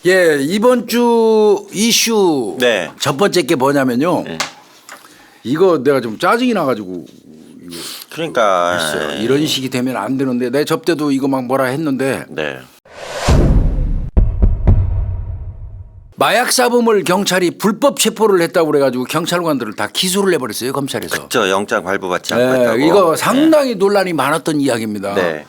예, 이번 주 이슈 네. 첫 번째 게 뭐냐면요. 네. 이거 내가 좀 짜증이 나가지고 그러니까 있어요. 이런 식이 되면 안 되는데 내 접대도 이거 막 뭐라 했는데 네. 마약 사범을 경찰이 불법 체포를 했다고 그래가지고 경찰관들을 다 기소를 해버렸어요 검찰에서. 저 영장 발부받지 않고 했다고. 이거 상당히 논란이 많았던 이야기입니다. 네.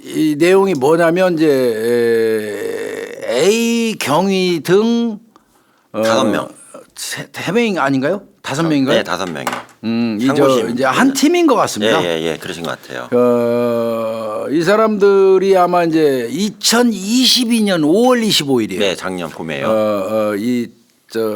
이 내용이 뭐냐면 이제 A 경위 등 5명. 3명 아닌가요? 5명인가요? 네, 5명이요. 이제 한 팀인 것 같습니다. 예, 그러신 것 같아요. 이 사람들이 아마 이제 2022년 5월 25일이에요. 네, 작년 봄에요.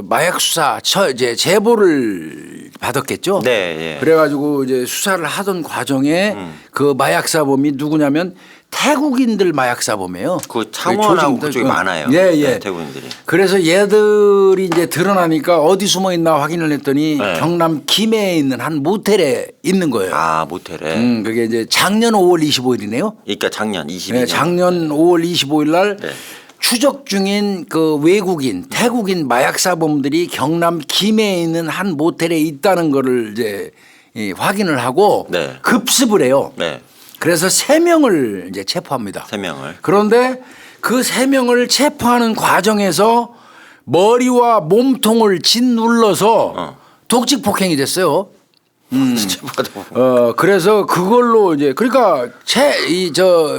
마약 수사 이제 제보를 받았겠죠. 네, 예. 그래가지고 이제 수사를 하던 과정에 그 마약 사범이 누구냐면 태국인들 마약 사범이에요. 그 창원하고 그쪽이 많아요. 예. 네, 태국인들이. 그래서 얘들이 이제 드러나니까 어디 숨어 있나 확인을 했더니 네. 경남 김해에 있는 한 모텔에 있는 거예요. 아, 모텔에. 그게 이제 작년 5월 25일이네요. 그러니까 작년 22년. 네, 작년 5월 25일 날 네. 추적 중인 그 외국인 태국인 마약 사범들이 경남 김해에 있는 한 모텔에 있다는 거를 이제 확인을 하고 네. 급습을 해요. 네. 그래서 3명을 이제 체포합니다. 3명을. 그런데 그 3명을 체포하는 과정에서 머리와 몸통을 짓눌러서 독직 폭행이 됐어요. 그래서 그걸로 이제 그러니까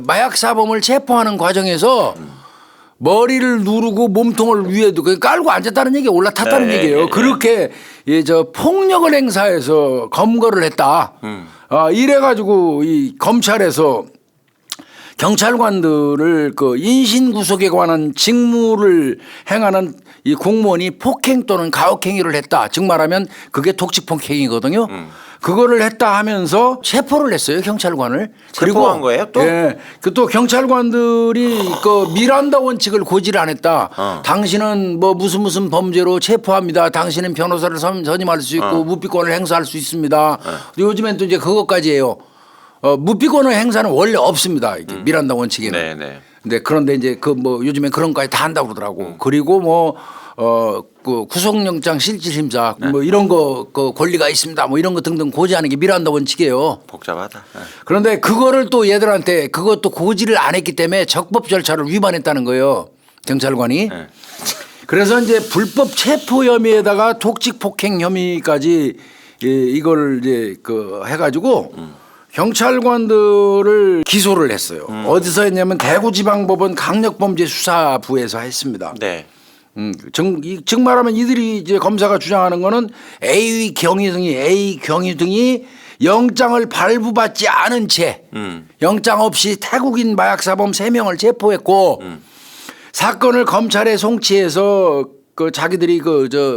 마약 사범을 체포하는 과정에서 머리를 누르고 몸통을 위에도 깔고 앉았다는 얘기, 올라탔다는 네, 얘기예요. 네, 네. 그렇게 폭력을 행사해서 검거를 했다. 이래가지고 이 검찰에서 경찰관들을 그 인신구속에 관한 직무를 행하는 이 공무원이 폭행 또는 가혹행위를 했다. 즉 말하면 그게 독직폭행이거든요. 그거를 했다 하면서 체포를 했어요 경찰관을. 체포한 거예요 또? 예, 또 경찰관들이 그 미란다 원칙을 고지를 안 했다. 당신은 뭐 무슨 범죄로 체포합니다. 당신은 변호사를 선임할 수 있고 무비권을 행사할 수 있습니다. 요즘엔 또 이제 그것까지 해요. 무비권의 행사는 원래 없습니다. 이게 미란다 원칙에는. 네. 근데 그런데 이제 요즘엔 그런 거까지 다 한다고 그러더라고. 그리고 그 구속영장 실질심사 이런 거 권리가 있습니다. 이런 거 등등 고지하는 게 미란다 원칙이에요. 복잡하다. 네. 그런데 그거를 또 얘들한테 그것도 고지를 안 했기 때문에 적법 절차를 위반했다는 거예요. 경찰관이. 네. 그래서 이제 불법 체포 혐의에다가 독직 폭행 혐의까지 이걸 이제 해가지고 경찰관들을 기소를 했어요. 어디서 했냐면 대구지방법원 강력범죄수사부에서 했습니다. 네. 즉 말하면 이들이 이제 검사가 주장하는 거는 A 경위 등이 영장을 발부받지 않은 채 영장 없이 태국인 마약 사범 3명을 체포했고 사건을 검찰에 송치해서 자기들이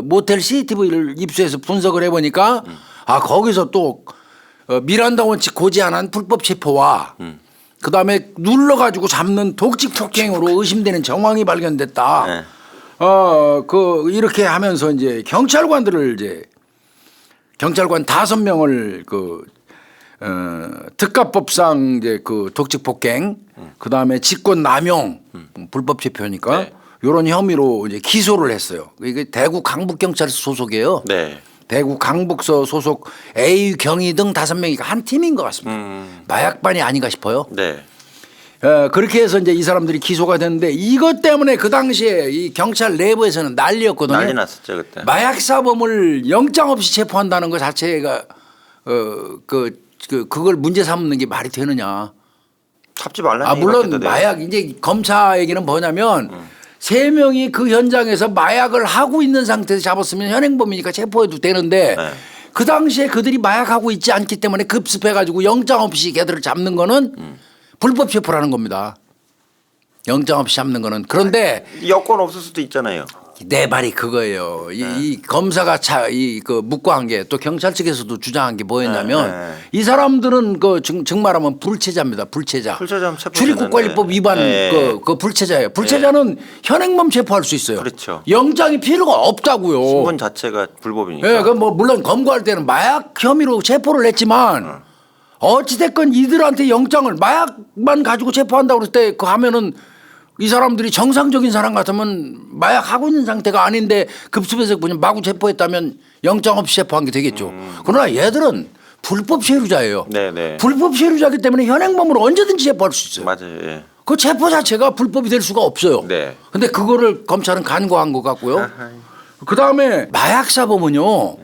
모텔 CCTV를 입수해서 분석을 해보니까 거기서 또 미란다 원칙 고지 안 한 불법 체포와 그다음에 눌러가지고 잡는 독직 폭행으로 의심되는 정황이 발견됐다. 네. 이렇게 하면서 이제 경찰관들을 경찰관 5명을 특가법상 독직 폭행 그다음에 직권 남용 불법 체포니까 네. 이런 혐의로 이제 기소를 했어요. 이게 대구 강북경찰서 소속이에요. 네. 대구 강북서 소속 A 경위 등 5명이 한 팀인 것 같습니다. 마약반이 아닌가 싶어요. 네. 그렇게 해서 이제 이 사람들이 기소가 됐는데 이것 때문에 그 당시에 이 경찰 내부에서는 난리였거든요. 난리 났었죠 그때. 마약 사범을 영장 없이 체포한다는 것 자체가 그걸 문제 삼는 게 말이 되느냐. 잡지 말라는 얘기 물론 같기도 해요. 마약 이제 검사 얘기는 뭐냐면 3명이 그 현장에서 마약을 하고 있는 상태에서 잡았으면 현행범이니까 체포해도 되는데 네. 그 당시에 그들이 마약하고 있지 않기 때문에 급습해가지고 영장 없이 걔들을 잡는 거는 불법 체포라는 겁니다. 영장 없이 잡는 거는. 그런데 여권 없을 수도 있잖아요. 내 말이 그거예요. 이 검사가 묵과한 게 또 경찰 측에서도 주장한 게 뭐였냐면 이 사람들은 즉 말하면 불체자입니다. 불체자. 출입국관리법 위반 그 불체자예요. 불체자는 현행범 체포할 수 있어요. 그렇죠. 영장이 필요가 없다고요. 신분 자체가 불법이니까. 예, 물론 검거할 때는 마약 혐의로 체포를 했지만 어찌됐건 이들한테 영장을 마약만 가지고 체포한다고 그럴 때 하면은 이 사람들이 정상적인 사람 같으면 마약 하고 있는 상태가 아닌데 급습해서 그냥 마구 체포했다면 영장 없이 체포한 게 되겠죠. 그러나 얘들은 불법 체류자예요. 네네. 불법 체류자이기 때문에 현행범으로 언제든지 체포할 수 있어요. 맞아요. 예. 그 체포 자체가 불법이 될 수가 없어요. 네. 근데 그거를 검찰은 간과한 것 같고요. 그다음에 마약 사범은요.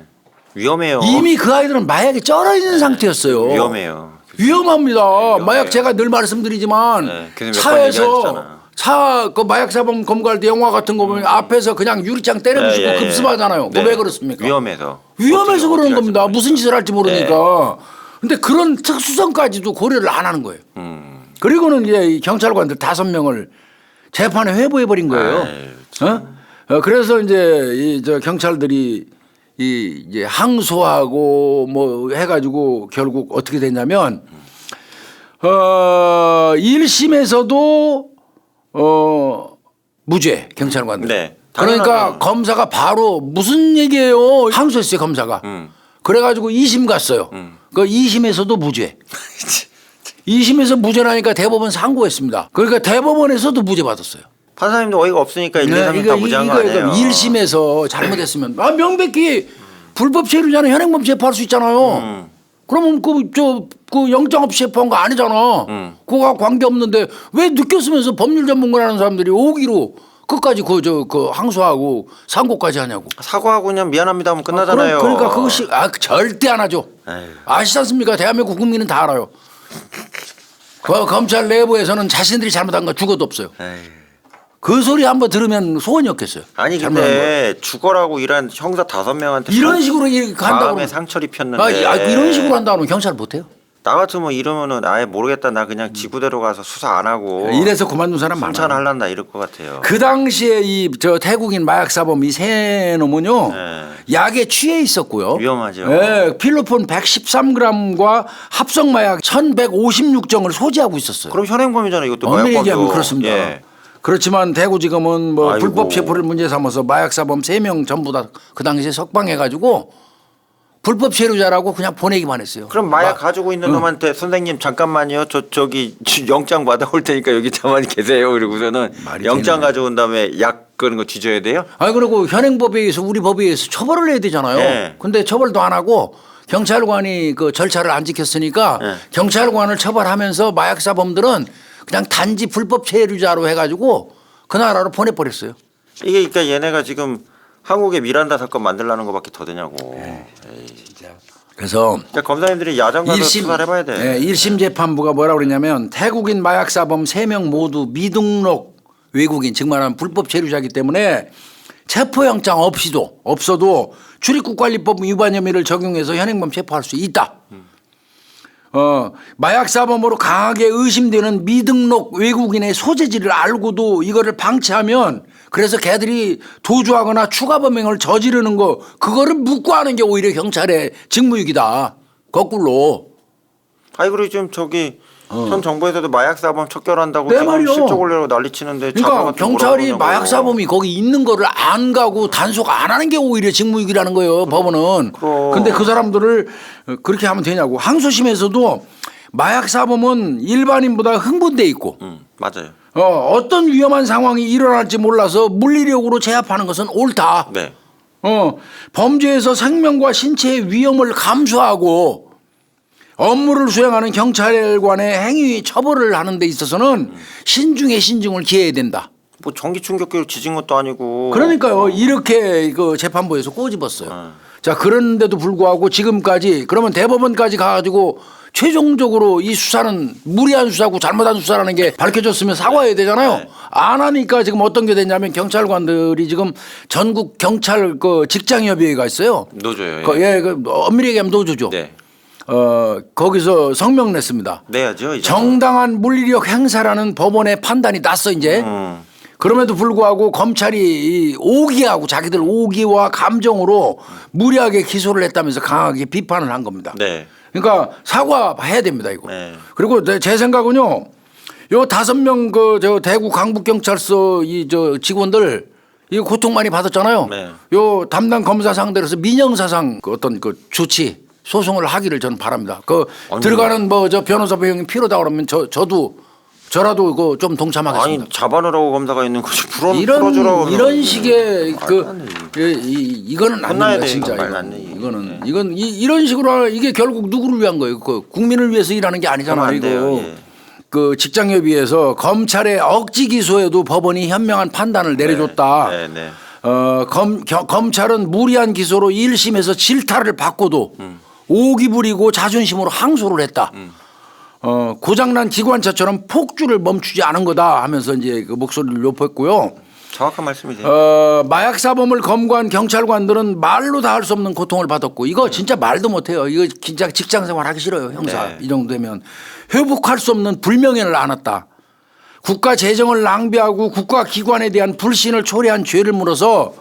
위험해요. 이미 그 아이들은 마약에 쩔어 있는 상태였어요. 위험해요. 위험합니다. 위험해요. 마약 제가 늘 말씀드리지만 네, 교수님 몇번 차에서 얘기하셨잖아. 차 그 마약 사범 검거할 때 영화 같은 거 보면 앞에서 그냥 유리창 때려부수고 예, 예, 예. 급습하잖아요. 네. 왜 그렇습니까? 위험해서. 위험해서 어떻게 그러는 할지 겁니다. 모르니까. 무슨 짓을 할지 모르니까. 근데 그런 특수성까지도 고려를 안 하는 거예요. 그리고는 이제 이 경찰관들 5명을 재판에 회부해 버린 거예요. 아유, 그래서 이제 이 저 경찰들이 이 이제 항소하고 뭐 해가지고 결국 어떻게 됐냐면 1심에서도 무죄 경찰관들. 네. 그러니까 당연하죠. 검사가 바로 무슨 얘기예요? 항소했어요 검사가. 그래가지고 2심 갔어요. 그 2심에서도 무죄. 2심에서 무죄라니까 대법원 상고했습니다. 그러니까 대법원에서도 무죄 받았어요. 판사님도 어이가 없으니까 1, 2, 3심 다 무죄한 거 아니에요. 1심에서 잘못했으면 명백히 불법 체류자는 현행범 체포할 수 있잖아요. 그러면 그 영장 없이 체포한 거 아니잖아. 그거와 관계 없는데 왜 느꼈으면서 법률 전문가라는 사람들이 오기로 끝까지 그 항소하고 상고까지 하냐고. 사과하고 그냥 미안합니다 하면 끝나잖아요. 그러니까 그것이 절대 안 하죠. 에휴. 아시지 않습니까? 대한민국 국민은 다 알아요. 그 검찰 내부에서는 자신들이 잘못한 거 죽어도 없어요. 에휴. 그 소리 한번 들으면 소원이 없겠어요. 아니 잘못한 거. 근데 죽어라고 일한 형사 5명한테 이런 식으로 이렇게 한다고 마음에 그러면 상처를 입혔는데 이런 식으로 한다면 경찰 못해요. 나 같으면 이러면은 아예 모르겠다 나 그냥 지구대로 가서 수사 안 하고 이래서 그만둔 사람 많아요. 순찰할란다 이럴 것 같아요. 그 당시에 이 저 태국인 마약 사범 이 세 놈은요 약에 취해 있었고요. 위험하죠. 네, 필로폰 113g과 합성 마약 1,156정을 소지하고 있었어요. 그럼 현행범이잖아요. 이것도 엄밀히 마약범도. 얘기하면 그렇습니다. 예. 그렇지만 대구지검은 뭐 아이고. 불법 체포를 문제 삼아서 마약 사범 3명 전부 다 그 당시에 석방해가지고 불법 체류자라고 그냥 보내기만 했어요. 그럼 마약 가지고 있는 놈한테 선생님 잠깐만요. 저기 영장 받아올 테니까 여기 가만히 계세요. 그리고서는 말이 영장 되네. 가져온다음에 약 그런 거 뒤져야 돼요? 아니 그리고 현행법에 의해서 우리 법에 의해서 처벌을 해야 되잖아요. 네. 근데 처벌도 안 하고 경찰관이 그 절차를 안 지켰으니까 네. 경찰관을 처벌하면서 마약 사범들은 그냥 단지 불법 체류자로 해가지고 그 나라로 보내버렸어요. 이게 그러니까 얘네가 지금 한국의 미란다 사건 만들라는 것밖에 더 되냐고. 그래서 그러니까 검사님들이 야장 가서 수사를 해봐야 돼. 네, 1심 재판부가 뭐라고 그러냐면 태국인 마약 사범 3명 모두 미등록 외국인 즉 말하면 불법 체류자이기 때문에 체포영장 없어도 출입국관리법 위반 혐의를 적용해서 현행범 체포할 수 있다. 마약 사범으로 강하게 의심되는 미등록 외국인의 소재지를 알고도 이거를 방치하면 그래서 걔들이 도주하거나 추가 범행을 저지르는 거 그거를 묵고하는 게 오히려 경찰의 직무유기다. 거꾸로. 아이 그리고 지금 저기 현 정부에서도 마약 사범 척결한다고 네, 지금 말이요. 실적 올려고 난리치는데 그러니까 경찰이 마약 사범이 거기 있는 거를 안 가고 단속 안 하는 게 오히려 직무유기라는 거예요. 법원은. 그럼. 근데 그 사람들을 그렇게 하면 되냐고. 항소심에서도 마약 사범은 일반인보다 흥분돼 있고 맞아요. 어떤 위험한 상황이 일어날지 몰라서 물리력으로 제압하는 것은 옳다. 네. 범죄에서 생명과 신체의 위험을 감수하고 업무를 수행하는 경찰관의 행위 처벌을 하는 데 있어서는 신중에 신중을 기해야 된다. 뭐 전기 충격기로 지진 것도 아니고. 그러니까요. 이렇게 그 재판부에서 꼬집었어요. 자, 그런데도 불구하고 지금까지 그러면 대법원까지 가가지고 최종적으로 이 수사는 무리한 수사고 잘못한 수사라는 게 밝혀졌으면 사과해야 되잖아요. 네. 안 하니까 지금 어떤 게 됐냐면 경찰관들이 지금 전국 경찰 그 직장협의회가 있어요. 노조요. 그 엄밀히 얘기하면 노조죠. 네. 거기서 성명 냈습니다. 내야죠. 이제. 정당한 물리력 행사라는 법원의 판단이 났어 이제. 그럼에도 불구하고 검찰이 이 오기하고 자기들 오기와 감정으로 무리하게 기소를 했다면서 강하게 비판을 한 겁니다. 네. 그러니까 사과해야 됩니다 이거. 네. 그리고 제 생각은요, 요 5명 그 저 대구 강북경찰서 이 저 직원들 이거 고통 많이 받았잖아요. 네. 요 담당 검사 상대로서 민형사상 그 어떤 그 조치 소송을 하기를 저는 바랍니다. 그 들어가는 뭐 저 변호사 비용이 필요하다 그러면 저도 저라도 그 좀 동참하겠습니다. 아니 잡아놓으라고 검사가 있는 거지 풀어주라고 이런 식의 말도 이거는 안 혼나야 됩니다. 돼, 진짜 이건 말도 안 돼, 이게. 이건 이런 식으로 이게 결국 누구를 위한 거예요? 그 국민을 위해서 일하는 게 아니잖아요. 그러면 안 돼요, 이거. 예. 그 직장협의회에서 검찰의 억지 기소에도 법원이 현명한 판단을 내려줬다. 네, 네. 검찰은 무리한 기소로 1심에서 질타를 받고도 오기 부리고 자존심으로 항소를 했다. 고장난 기관차처럼 폭주를 멈추지 않은 거다 하면서 이제 그 목소리를 높였고요. 정확한 말씀이세요. 마약 사범을 검거한 경찰관들은 말로 다 할 수 없는 고통을 받았고 이거 진짜 말도 못해요. 이거 진짜 직장 생활 하기 싫어요, 형사. 네. 이 정도 되면 회복할 수 없는 불명예를 안았다. 국가 재정을 낭비하고 국가 기관에 대한 불신을 초래한 죄를 물어서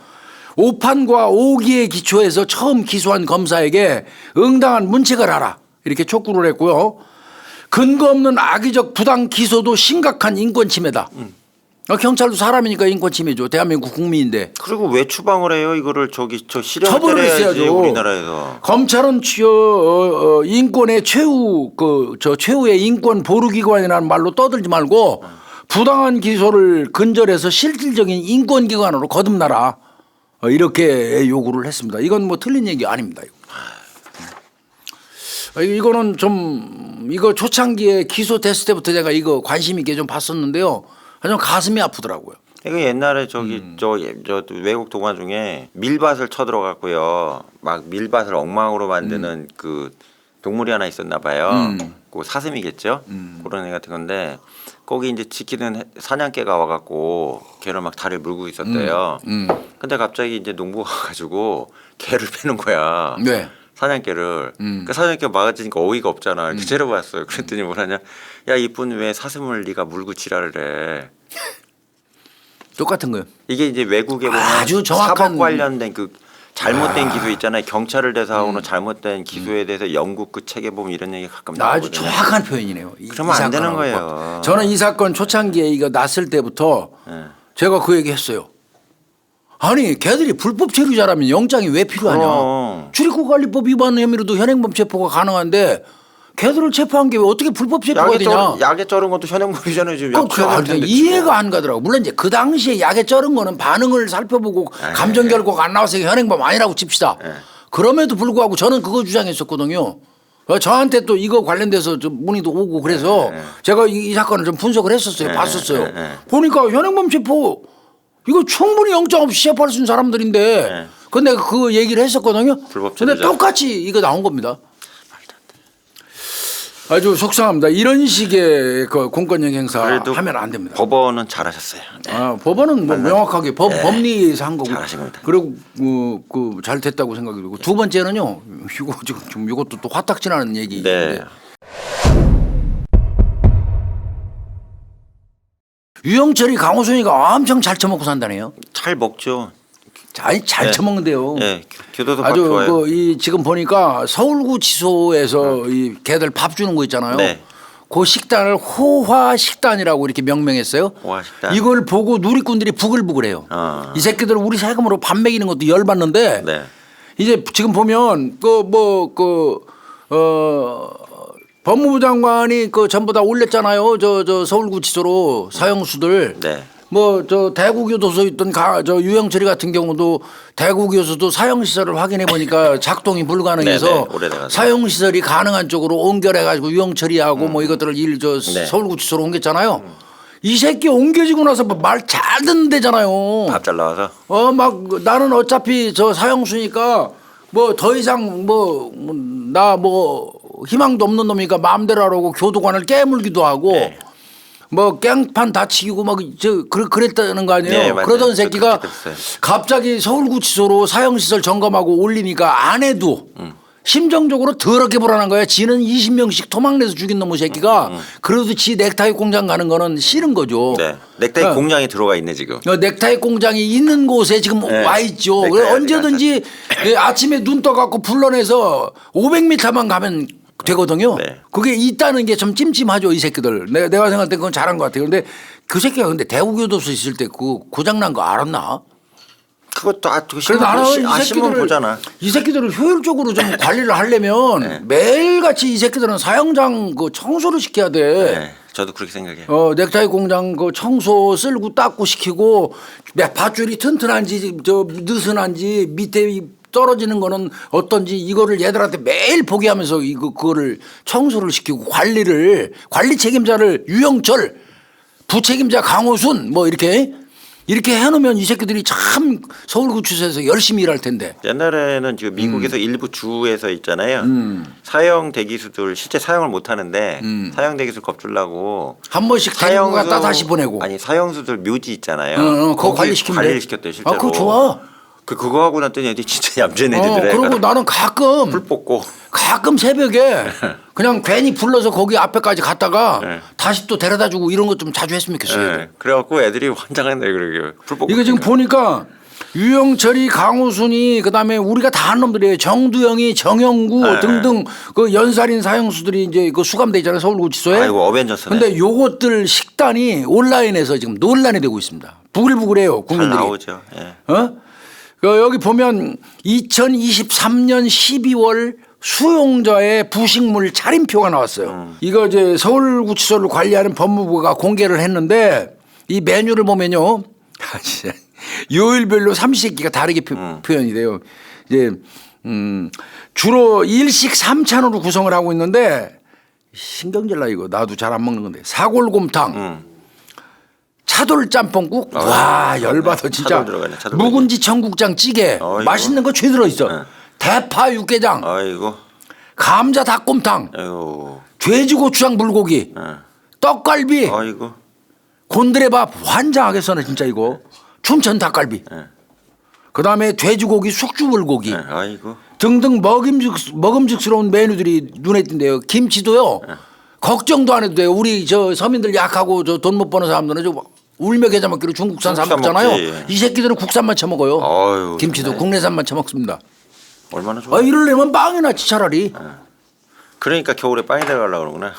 오판과 오기에 기초해서 처음 기소한 검사에게 응당한 문책을 하라 이렇게 촉구를 했고요. 근거 없는 악의적 부당 기소도 심각한 인권 침해다. 경찰도 사람이니까 인권 침해죠. 대한민국 국민인데. 그리고 왜 추방을 해요? 이거를 저 실형을 처벌을 때려야지 했어야죠. 우리나라에서. 검찰은 인권의 최후의 인권 보루기관이라는 말로 떠들지 말고 부당한 기소를 근절해서 실질적인 인권기관으로 거듭나라. 이렇게 요구를 했습니다. 이건 뭐 틀린 얘기 아닙니다. 이거는 좀 이거 초창기에 기소됐을 때부터 제가 이거 관심 있게 좀 봤었는데요. 좀 가슴이 아프더라고요. 이거 옛날에 저 외국 동화 중에 밀밭을 쳐들어갔고요. 막 밀밭을 엉망으로 만드는 그 동물이 하나 있었나 봐요. 그 사슴이겠죠. 그런 애 같은 건데 거기 이제 지키는 사냥개가 와갖고 걔를 막 다리를 물고 있었대요. 근데 갑자기 이제 농부가 가가지고 개를 패는 거야. 네. 사냥개를. 그 사냥개 막아지니까 어이가 없잖아. 이렇게 째려봤어요. 그랬더니 뭐라냐. 야 이쁜 왜 사슴을 네가 물고 지랄을 해. 똑같은 거예요. 이게 이제 외국에 보면 아주 정확한 사법 관련된 그 잘못된 기소 있잖아요. 경찰을 대상으로 잘못된 기소에 대해서 영국 그 책에 보면 이런 얘기 가끔 아주 나오거든요. 정확한 표현이네요. 그러면 안 되는 사건하고. 거예요. 저는 이 사건 초창기에 이거 났을 때부터 네. 제가 그 얘기 했어요. 아니 걔들이 불법 체류자라면 영장이 왜 필요하냐. 그럼. 출입국관리법 위반 혐의로도 현행범 체포가 가능한데 걔들을 체포한 게 왜 어떻게 불법 체포가 되냐. 약에 쩔은 것도 현행범이잖아요. 지금 약 그 이해가 안 가더라고. 물론 이제 그 당시에 약에 쩔은 거는 반응을 살펴보고 감정 결과가 안 나와서 현행범 아니라고 칩시다. 그럼에도 불구하고 저는 그거 주장했었거든요. 저한테 또 이거 관련돼서 좀 문의도 오고 그래서 제가 이 사건을 좀 분석을 했었어요. 봤었어요. 보니까 현행범 체포 이거 충분히 영장 없이 체포할 수 있는 사람들인데 근데 그 얘기를 했었거든요. 불법 근데 체류자. 똑같이 이거 나온 겁니다. 아주 속상합니다. 이런 식의 그 공권력 행사 그래도 하면 안 됩니다. 법원은 잘하셨어요. 네. 법원은 뭐 명확하게 법리에서 한 거고. 잘하신 겁니다. 그리고 잘 됐다고 생각이 들고 두 번째는요. 이거 지금 이것도 또 화딱지나는 얘기인데. 네. 유영철이 강호순이가 엄청 잘 처먹고 산다네요. 잘 먹죠. 잘 처먹는데요. 네. 교도소 밥 아주 좋아요. 지금 보니까 서울구치소에서 이 걔들 밥 주는 거 있잖아요. 네. 그 식단을 호화식단이라고 이렇게 명명했어요. 호화식단. 이걸 보고 누리꾼들이 부글부글해요. 이 새끼들 우리 세금으로 밥 먹이는 것도 열받는데 네. 이제 지금 보면 법무부 장관이 전부 다 올렸잖아요. 저 서울구치소로 사형수들. 네. 대구교도소 있던 유영철이 같은 경우도 대구교도소도 사형시설을 확인해 보니까 작동이 불가능해서 네네, 오래돼가지고. 사형시설이 가능한 쪽으로 옮겨내 가지고 유영철이하고 뭐 이것들을 네. 서울구치소로 옮겼잖아요. 이 새끼 옮겨지고 나서 말 잘 듣는 데잖아요. 밥 잘 나와서. 나는 어차피 저 사형수니까 뭐 더 이상 나 희망도 없는 놈이니까 마음대로 하라고 교도관을 깨물기도 하고 네. 깽판 다치고 그랬다는 거 아니에요. 네, 맞아요. 그러던 새끼가 그렇게 됐어요. 갑자기 서울구치소로 사형시설 점검하고 올리니까 안 해도 심정적으로 더럽게 불안한 거야. 지는 20명씩 토막내서 죽인 놈의 새끼가 그래도 지 넥타이 공장 가는 거는 싫은 거죠. 네. 넥타이 공장에 들어가 있네 지금. 넥타이 공장이 있는 곳에 지금 네. 와 있죠. 넥타이 언제든지 아침에 눈 떠갖고 불러내서 500m만 가면 되거든요. 네. 그게 있다는 게 좀 찜찜하죠, 이 새끼들. 내가 생각할 때 그건 잘한 것 같아요. 근데 그 새끼가 근데 대구교도소 있을 때 그 고장난 거 알았나? 그것도 그래도 나는 신문 보잖아. 이 새끼들을 효율적으로 좀 관리를 하려면 매일같이 이 새끼들은 사형장 청소를 시켜야 돼. 네. 저도 그렇게 생각해요. 넥타이 공장 그 청소 쓸고 닦고 시키고 밧줄이 튼튼한지 저 느슨한지 밑에 떨어지는 거는 어떤지 이거를 얘들한테 매일 보게 하면서 그거를 청소를 시키고 관리 책임자를 유영철, 부책임자 강호순 뭐 이렇게 해놓으면 이 새끼들이 참 서울구치소에서 열심히 일할 텐데. 옛날에는 지금 미국에서 일부 주에서 있잖아요. 사형 대기수들 실제 사형을 못 하는데 사형 대기수 겁주려고 한 번씩 데리고 갔다 다시 보내고. 아니 사형수들 묘지 있잖아요. 그거 관리시키면 관리를 시켰대요 실제로. 아, 그거 좋아. 그거 하고 났더니 애들이 진짜 얌전한 애들이래. 그리고 나는 불 뽑고 가끔 새벽에 그냥 괜히 불러서 거기 앞에까지 갔다가 네. 다시 또 데려다 주고 이런 것 좀 자주 했으면 좋겠어요. 네. 그래갖고 애들이 환장한다 그러게요. 불 뽑고. 이거 지금 보니까 유영철이, 강우순이 그다음에 우리가 다 아는 놈들이에요. 정두영이, 정영구 네. 등등 그 연살인 사형수들이 이제 그 수감돼 있잖아요. 서울구치소에. 아이고 어벤져스네. 근데 요것들 식단이 온라인에서 지금 논란이 되고 있습니다. 부글부글해요. 잘 국민들이. 나오죠. 예. 여기 보면 2023년 12월 수용자의 부식물 차림표가 나왔어요. 이거 이제 서울구치소를 관리하는 법무부가 공개를 했는데 이 메뉴를 보면요. 진짜 요일별로 삼시세끼가 다르게 표현이 돼요. 이제 주로 일식 3찬으로 구성을 하고 있는데 신경질 나 이거 나도 잘 안 먹는 건데 사골곰탕. 차돌 짬뽕국 와 열받아 진짜. 차돌 들어가네, 차돌 묵은지 청국장 찌개 어이구. 맛있는 거 죄 들어있어. 네. 대파 육개장 아이고. 감자 닭곰탕 아이고. 돼지 고추장 불고기 예. 떡갈비 아이고. 곤드레밥 환장하겠어네 진짜 이거. 춘천 닭갈비 예. 그다음에 돼지고기 숙주 불고기 예. 아이고. 등등 먹음직스러운 메뉴들이 눈에 띈대요. 김치도요. 걱정도 안 해도 돼요. 우리 저 서민들 약하고 저 돈 못 버는 사람들은 저 울며 겨자 먹기로 중국산 사 중국산 먹잖아요. 먹지. 이 새끼들은 국산만 처먹어요. 아유, 김치도 좋네. 국내산만 처먹습니다. 얼마나 좋아. 이러려면 빵이 낫지 차라리. 그러니까 겨울에 빵이 들어가려고 그러구나.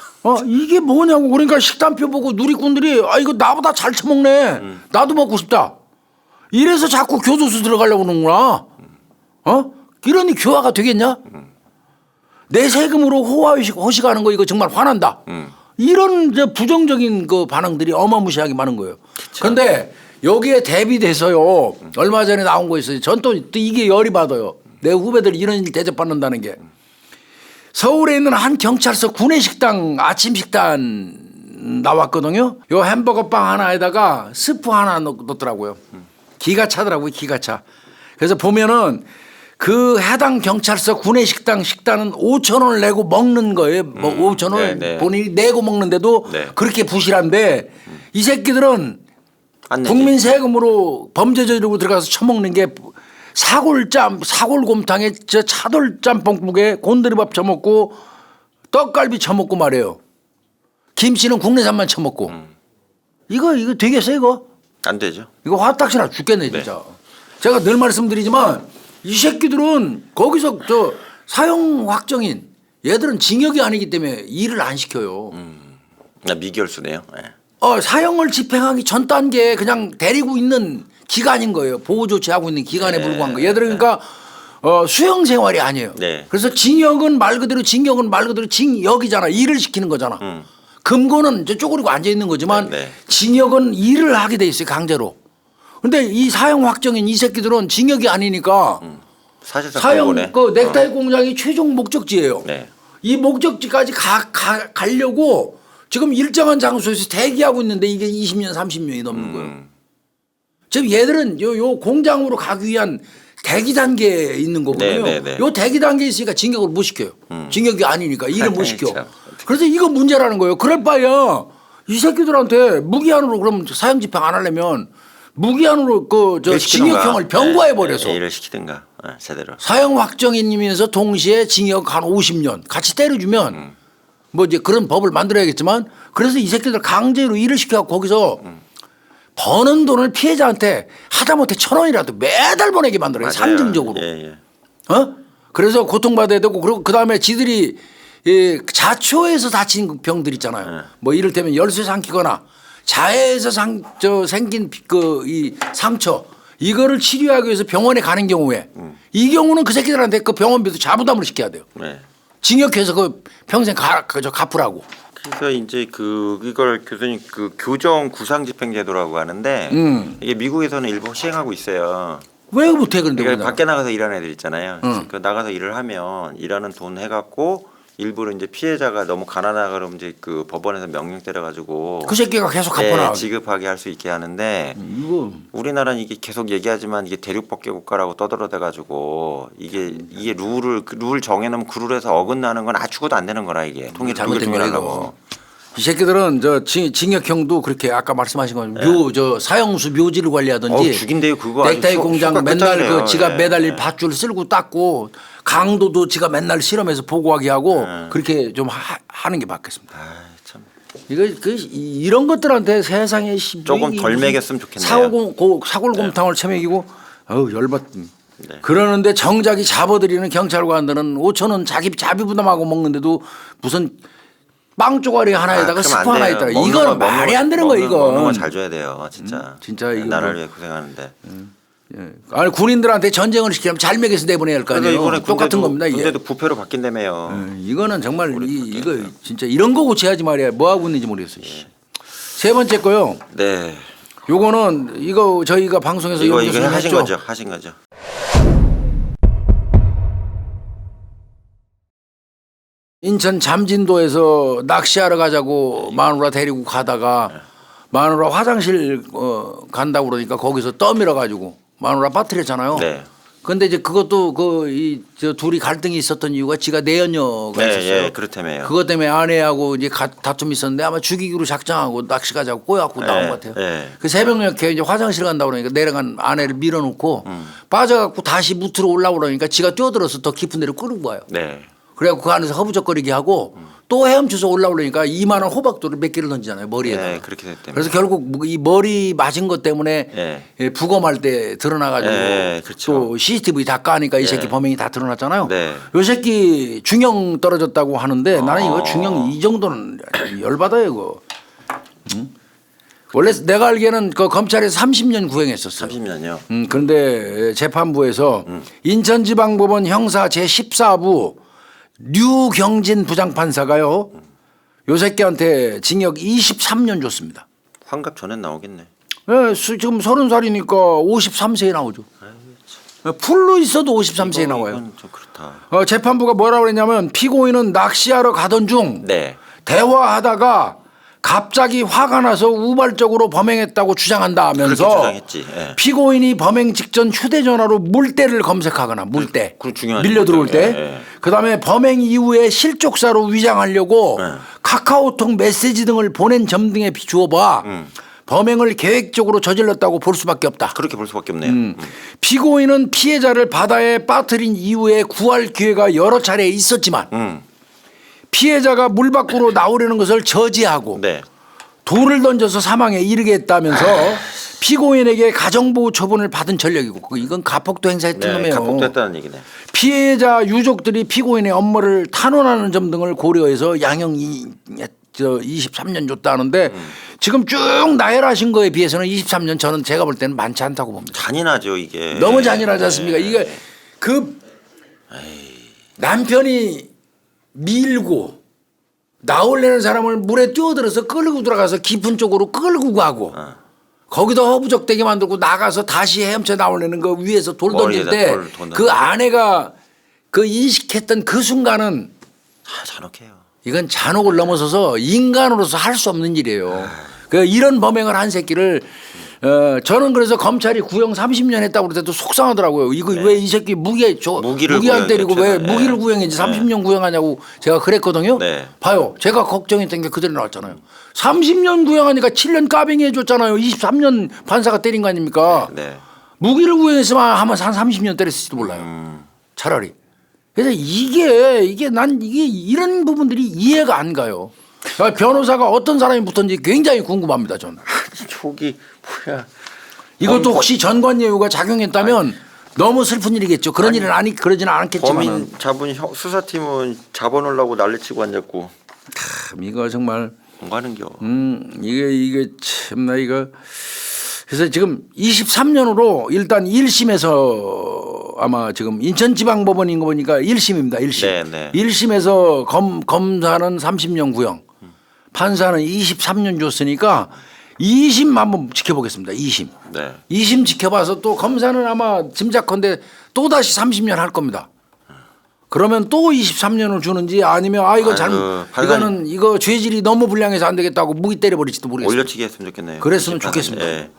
이게 뭐냐고. 그러니까 식단표 보고 누리꾼들이 이거 나보다 잘 처먹네. 나도 먹고 싶다. 이래서 자꾸 교도소 들어가려고 그러는구나. 이러니 교화가 되겠냐? 내 세금으로 호식하는 거 이거 정말 화난다. 이런 저 부정적인 그 반응들이 어마무시하게 많은 거예요. 그런데 여기에 대비돼서요. 얼마 전에 나온 거 있어요. 전 또 이게 열이 받아요. 내 후배들 이런 일 대접받는다는 게. 서울에 있는 한 경찰서 구내식당 아침 식단 나왔거든요. 요 햄버거 빵 하나에다가 스프 하나 넣더라고요. 기가 차더라고요. 기가 차. 그래서 보면은 그 해당 경찰서 구내식당 식단은 5,000원을 내고 먹는 거예요. 뭐 5,000원 네. 본인이 내고 먹는데도 네. 그렇게 부실한데 이 새끼들은 안 내지. 국민 세금으로 범죄 저지르고 들어가서 처먹는 게 사골곰탕에 저 차돌 짬뽕국에 곤드레밥 처먹고 떡갈비 처먹고 말이에요. 김치는 국내산만 처먹고. 이거 되겠어요 이거? 안 되죠. 이거 화딱지나 죽겠네 진짜. 제가 늘 말씀드리지만 이 새끼들은 거기서 저 사형 확정인 얘들은 징역이 아니기 때문에 일을 안 시켜요. 나 미결수네요. 예. 사형을 집행하기 전 단계에 그냥 데리고 있는 기간인 거예요. 보호 조치하고 있는 기간에 불과한 거. 얘들은 그러니까 수형 생활이 아니에요. 네. 그래서 징역은 말 그대로 징역이잖아. 일을 시키는 거잖아. 금고는 저 쪼그리고 앉아 있는 거지만 네. 징역은 일을 하게 돼 있어요. 강제로. 근데 이 사형 확정인 이 새끼들은 징역이 아니니까 사실상 사형 그거네. 그 넥타이 공장이 최종 목적지예요. 네. 이 목적지까지 가려고 지금 일정한 장소에서 대기하고 있는데 이게 20년 30년이 넘는 거예요. 지금 얘들은 요 공장으로 가기 위한 대기 단계에 있는 거거든요. 네. 요 대기 단계에 있으니까 징역을 못 시켜요. 징역이 아니니까 일을 못 시켜. 참. 그래서 이거 문제라는 거예요. 그럴 바에야 이 새끼들한테 무기한으로 그럼 사형 집행 안 하려면 무기한으로 저 징역형을 병과해 버려서 일을 시키든가 제대로. 사형 확정이면서 동시에 징역 한 50년 같이 때려주면 뭐 이제 그런 법을 만들어야겠지만 그래서 이 새끼들 강제로 일을 시켜갖고 거기서 버는 돈을 피해자한테 하다못해 1,000원이라도 매달 보내게 만들어요. 맞아요. 상징적으로. 예. 그래서 고통받아야 되고 그리고 그다음에 지들이 자초에서 다친 병들 있잖아요. 뭐 이를테면 열쇠 삼키거나 자해에서 생긴 이 상처 이거를 치료하기 위해서 병원에 가는 경우에 이 경우는 그 새끼들한테 그 병원비도 자부담을 시켜야 돼요. 네. 징역해서 그 평생 저 갚으라고. 그래서 이제 이걸 교수님 교정 구상집행제도라고 하는데 이게 미국에서는 일부 시행하고 있어요. 왜 못해 그런데 그러니까 우리나라? 밖에 나가서 일하는 애들 있잖아요. 그 나가서 일을 하면 일하는 돈 해갖고 일부러 이제 피해자가 너무 가난하다 그러면 이제 그 법원에서 명령 때려가지고 그 새끼가 계속 갚아나. 지급하게 할 수 있게 하는데 이거 우리나라는 이게 계속 얘기하지만 이게 대륙법계 국가라고 떠들어대가지고 이게 룰 정해놓으면 그 룰에서 어긋나는 건 죽어도 안 되는 거라 이게 잘못된 거야 이거. 이 새끼들은 저 징역형도 그렇게 아까 말씀하신 건 사형수 묘지를 관리하든지 죽인대요 그거. 넥타이 공장 맨날 그 지가 예. 매달릴 밧줄 쓸고 닦고 강도도 지가 맨날 실험해서 보고하게 하고 그렇게 좀 하는 게 맞겠습니다. 참. 이거 이런 것들한테 세상에 조금 덜 먹였으면 좋겠네요. 사골곰탕을 처먹이고 열받. 네. 그러는데 정작이 잡아들이는 경찰관들은 5천 원 자기 자비 부담하고 먹는데도 무슨 빵 쪼가리 하나에다가 스프 하나 있더라. 이거는 말이 안 되는 거야 이거. 먹는 건 잘 줘야 돼요 진짜. 진짜 이거 나라를 위해 고생하는데. 예. 아니 군인들한테 전쟁을 시키려면 잘 먹여서 내보내야 할 거 아니에요. 이번에 똑같은 겁니다 이게. 군대도 부패로 바뀐다며요. 이거는 정말 이거 진짜 이런 거 고쳐야지 말이야. 뭐 하고 있는지 모르겠어요. 세 번째 거요. 네. 요거는 이거 저희가 방송에서 이거 하신 하신 거죠. 인천 잠진도에서 낚시하러 가자고 마누라 데리고 가다가 마누라 화장실 간다고 그러니까 거기서 떠밀어 가지고 마누라 빠뜨렸잖아요. 네. 근데 이제 그것도 저 둘이 갈등이 있었던 이유가 지가 내연녀가 있었어요. 예, 그렇다며요. 그것 때문에 아내하고 이제 다툼이 있었는데 아마 죽이기로 작정하고 낚시 가자고 꼬여갖고 나온 것 같아요. 그 새벽녘에 이제 화장실 간다고 그러니까 내려간 아내를 밀어놓고 빠져갖고 다시 무트로 올라오려니까 지가 뛰어들어서 더 깊은 데로 끌고 가요. 네. 그래갖고 그 안에서 허부적거리게 하고 또 헤엄쳐서 올라오려니까 이만한 호박돌을 몇 개를 던지잖아요 머리에다. 네, 그렇게 됐다며. 그래서 결국 이 머리 맞은 것 때문에 네. 부검할 때 드러나가지고 네, 그렇죠. 또 CCTV 다 까니까 이 새끼 범행이 다 드러났잖아요. 네. 요 새끼 중형 떨어졌다고 하는데 나는 이거 중형 이 정도는 열받아요 이거. 응? 원래 내가 알기에는 그 검찰에서 30년 구형했었어요. 30년요. 그런데 재판부에서 인천지방법원 형사 제14부 류경진 부장판사가요. 요 새끼한테 징역 23년 줬습니다. 환갑 전엔 나오겠네. 네, 지금 30살이니까 53세에 나오죠. 풀로 있어도 53세에 나와요. 이건 좀 그렇다. 재판부가 뭐라고 그랬냐면 피고인은 낚시하러 가던 중 네. 대화하다가 갑자기 화가 나서 우발적으로 범행했다고 주장한다 그렇게 하면서 주장했지. 예. 피고인이 범행 직전 휴대전화로 물때를 검색하거나 물때 그건 중요하죠. 밀려 들어올 때 예. 그다음에 범행 이후에 실족사로 위장하려고 카카오톡 메시지 등을 보낸 점 등에 비추어봐 범행을 계획적으로 저질렀다고 볼 수밖에 없다. 그렇게 볼 수밖에 없네요. 피고인은 피해자를 바다에 빠뜨린 이후에 구할 기회가 여러 차례 있었지만 피해자가 물 밖으로 나오려는 것을 저지하고 네. 돌을 던져서 사망에 이르게 했다면서 피고인에게 가정보호 처분을 받은 전력이고 이건 가폭도 행사했던 네. 놈이에요. 가폭됐다는 얘기네. 피해자 유족들이 피고인의 업무를 탄원하는 점 등을 고려해서 양형 23년 줬다는데 지금 쭉 나열하신 거에 비해서는 23년 저는 제가 볼 때는 많지 않다고 봅니다. 잔인하죠 이게. 너무 잔인하지 않습니까? 이게 그 남편이 밀고 나오려는 사람을 물에 뛰어들어서 끌고 들어가서 깊은 쪽으로 끌고 가고 거기다 허부적대게 만들고 나가서 다시 헤엄쳐 나오려는 거 위에서 돌 던질 때 그 아내가 그 인식했던 그 순간은 잔혹해요. 이건 잔혹을 넘어서서 인간으로서 할 수 없는 일이에요. 그 이런 범행을 한 새끼를 저는 그래서 검찰이 구형 30년 했다고 그럴 때도 속상하더라고요. 이거 왜 이 새끼 무기 안 때리고 왜 무기를 구형했지 30년 구형하냐고 제가 그랬거든요. 네. 봐요. 제가 걱정했던 게 그대로 나왔잖아요. 30년 구형하니까 7년 까빙해 줬잖아요. 23년 판사가 때린 거 아닙니까? 네. 무기를 구형했으면 아마 한 30년 때렸을지도 몰라요. 차라리. 그래서 이게 이런 부분들이 이해가 안 가요. 변호사가 어떤 사람이 붙었는지 굉장히 궁금합니다. 저는. 저기 뭐야. 이것도 혹시 전관예우가 작용했다면 너무 슬픈 일이겠죠. 그런 일은 그러지는 않겠지만. 범인 잡은 수사팀은 잡아놓으려고 난리치고 앉았고. 이거 정말. 뭔가 하는겨. 이게 참나 이거. 그래서 지금 23년으로 일단 1심에서 아마 지금 인천지방법원인 거 보니까 1심입니다. 1심. 네. 1심에서 검사는 30년 구형. 판사는 23년 줬으니까 2심 한번 지켜보겠습니다. 2심. 네. 2심 지켜봐서 또 검사는 아마 짐작컨대 또 다시 30년 할 겁니다. 그러면 또 23년을 주는지 아니면 이거 이거는 이거 죄질이 너무 불량해서 안 되겠다고 무기 때려버릴지도 모르겠어요. 올려치기 했으면 좋겠네요. 그랬으면 좋겠습니다. 예.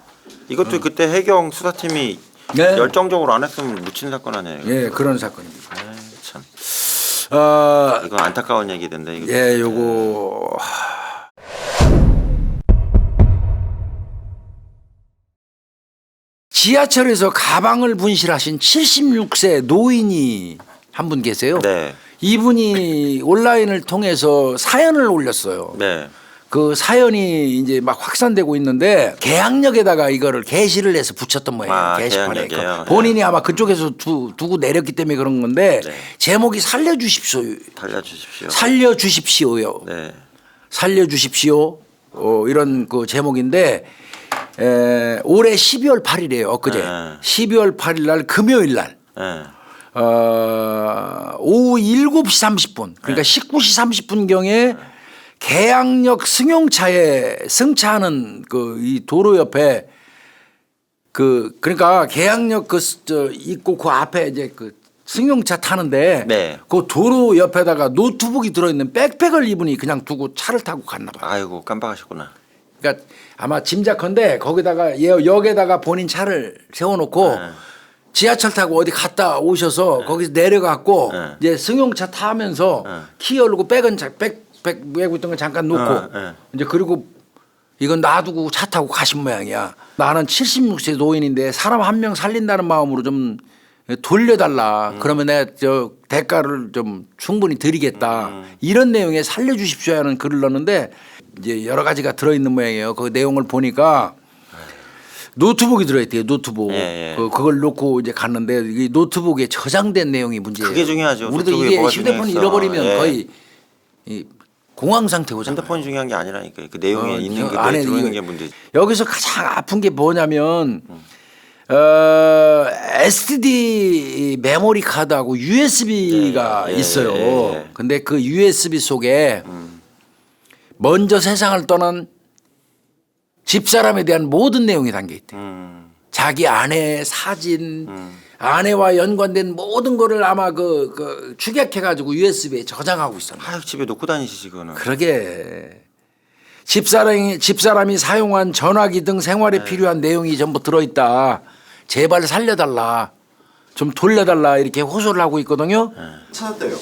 이것도 그때 해경 수사팀이 네. 열정적으로 안 했으면 묻힌 사건 아니에요. 예, 그런 사건입니다. 참. 어, 이건 안타까운 얘기던데. 이거. 예, 요거 지하철에서 가방을 분실하신 76세 노인이 한 분 계세요. 네. 이분이 온라인을 통해서 사연을 올렸어요. 네. 그 사연이 이제 막 확산되고 있는데 계양역에다가 이거를 게시를 해서 붙였던 모양이에요. 게시판에. 계양역이에요. 본인이 아마 그쪽에서 두고 내렸기 때문에 그런 건데 네. 제목이 살려주십시오. 달려주십시오. 살려주십시오요. 네. 살려주십시오. 이런 그 제목인데 올해 12월 8일이에요. 엊그제. 네. 12월 8일 날 금요일 날. 네. 오후 7시 30분 그러니까 19시 30분경에 계양역 승용차에 승차하는 그 이 도로 옆에 그러니까 계양역 있고 그 앞에 이제 그 승용차 타는데 네. 그 도로 옆에다가 노트북이 들어있는 백팩을 이분이 그냥 두고 차를 타고 갔나 봐요. 아이고 깜빡하셨구나. 그러니까 아마 짐작컨대 거기다가 역에다가 본인 차를 세워놓고 네. 지하철 타고 어디 갔다 오셔서 거기서 내려갔고 네. 이제 승용차 타면서 키 열고 백은 백 메고 있던 거 잠깐 놓고 이제 그리고 이건 놔두고 차 타고 가신 모양이야. 나는 76세 노인인데 사람 한 명 살린다는 마음으로 좀 돌려달라. 그러면 내가 저 대가를 좀 충분히 드리겠다. 이런 내용의 살려주십시오 하는 글을 넣었는데 이제 여러 가지가 들어있는 모양이에요. 그 내용을 보니까 노트북이 들어있대요. 노트북. 예. 그걸 놓고 이제 갔는데 이 노트북에 저장된 내용이 문제예요. 그게 중요하죠. 우리도 노트북이 이게 뭐가 휴대폰 중요했어. 잃어버리면 예. 거의 이 공황 상태 오잖아요. 핸드폰이 중요한 게 아니라니까. 그 내용에 있는 그 안에 들어있는 이거- 게 문제지. 여기서 가장 아픈 게 뭐냐면 SD 메모리 카드하고 USB가 예, 있어요. 예. 근데 그 USB 속에 먼저 세상을 떠난 집사람에 대한 모든 내용이 담겨 있대. 자기 아내 사진, 아내와 연관된 모든 거를 아마 그 축약해가지고 USB에 저장하고 있어. 아유 집에 놓고 다니시지 그거는. 그러게 집사람이 사용한 전화기 등 생활에 필요한 내용이 전부 들어있다. 제발 살려달라. 좀 돌려달라 이렇게 호소를 하고 있거든요. 찾았대요.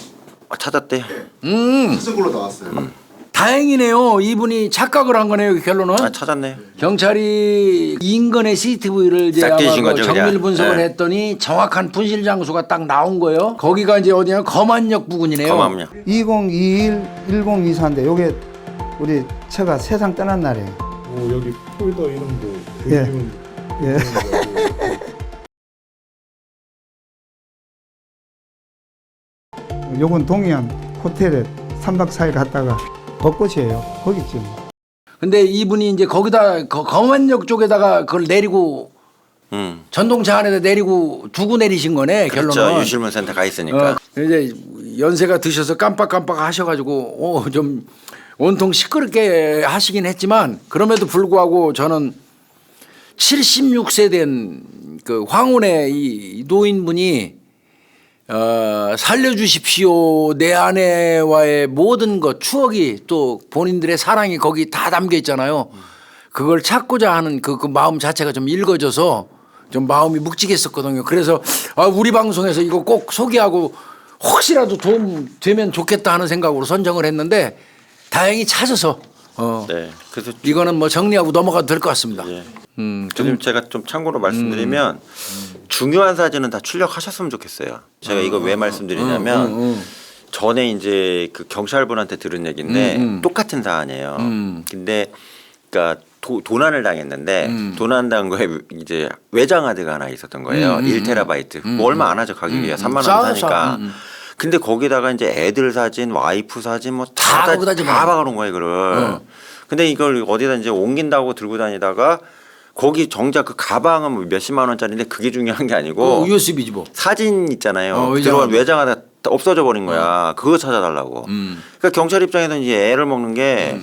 찾았대. 찾은 걸로 나왔어요. 다행이네요. 이분이 착각을 한 거네요. 결론은. 찾았네. 경찰이 인근의 CCTV를 이제 싹 아마 뒤진 거죠, 정밀 그냥. 분석을 네. 했더니 정확한 분실 장소가 딱 나온 거예요. 거기가 이제 어디냐 검안역 부근이네요. 고맙냐. 2021 1024인데 요게 우리 처가 세상 떠난 날이에요. 여기 폴더 이름도 예. 조기훈 예. 요건 동해안 호텔에 3박 4일 갔다가 벚꽃이에요. 거기쯤. 근데 이분이 이제 거기다 검안역 쪽에다가 그걸 내리고 전동차 안에다 내리고 두고 내리신 거네. 그렇죠. 결론은. 유실물 센터 가 있으니까. 이제 연세가 드셔서 깜빡깜빡 하셔가지고 좀 온통 시끄럽게 하시긴 했지만 그럼에도 불구하고 저는 76세 된 그 황혼의 이 노인분이 살려주십시오. 내 아내와의 모든 것 추억이 또 본인들의 사랑이 거기 다 담겨 있잖아요. 그걸 찾고자 하는 그 마음 자체가 좀 읽어져서 좀 마음이 묵직했었거든요. 그래서 우리 방송에서 이거 꼭 소개하고 혹시라도 도움 되면 좋겠다 하는 생각으로 선정을 했는데 다행히 찾아서 네. 그래서 이거는 뭐 정리하고 넘어가도 될 것 같습니다. 예. 지금 제가 좀 참고로 말씀드리면 중요한 사진은 다 출력하셨으면 좋겠어요. 제가 이거 왜 말씀드리냐면 전에 이제 그 경찰분한테 들은 얘기인데 똑같은 사안이에요. 근데 그러니까 도난을 당했는데 도난 당한 거에 이제 외장하드가 하나 있었던 거예요. 1테라바이트. 뭐 얼마 안 하죠 가격이. 3만 원 사니까. 근데 거기다가 이제 애들 사진, 와이프 사진 뭐 다 거기다 박아놓은 거예요, 이거를. 근데 이걸 어디다 이제 옮긴다고 들고 다니다가 거기 정작 그 가방은 뭐 몇십만 원짜리인데 그게 중요한 게 아니고 USB지 뭐. 사진 있잖아요. 외장하드. 들어간 외장하다 없어져 버린 거야. 그거 찾아달라고. 그러니까 경찰 입장에서는 이제 애를 먹는 게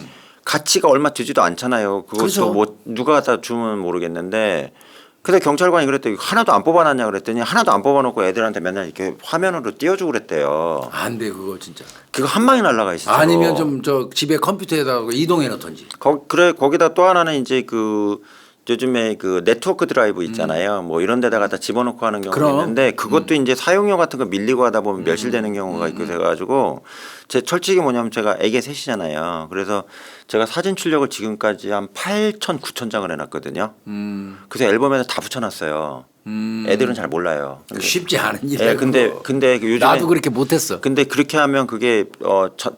가치가 얼마 되지도 않잖아요. 그것도 그렇죠. 뭐 누가 갖다 주면 모르겠는데. 근데 경찰관이 그랬더니 하나도 안 뽑아놨냐 그랬더니 하나도 안 뽑아놓고 애들한테 맨날 이렇게 화면으로 띄워주고 그랬대요. 안 돼 그거 진짜. 그거 한 방에 날라가 있어. 아니면 좀 저 집에 컴퓨터에다가 이동해 놓던지. 그래 거기다 또 하나는 이제 그 요즘에 그 네트워크 드라이브 있잖아요. 뭐 이런 데다가 다 집어넣고 하는 경우가 그럼. 있는데 그것도 이제 사용료 같은 거 밀리고 하다 보면 멸실되는 경우가 있고 돼가지고 제 철칙이 뭐냐면 제가 애기 셋이잖아요. 그래서 제가 사진 출력을 지금까지 한 8천 9천 장을 해놨거든요. 그래서 앨범에다 다 붙여놨어요. 애들은 잘 몰라요. 근데, 쉽지 않은 일이야. 예, 근데 그 요즘에 나도 그렇게 못했어. 근데 그렇게 하면 그게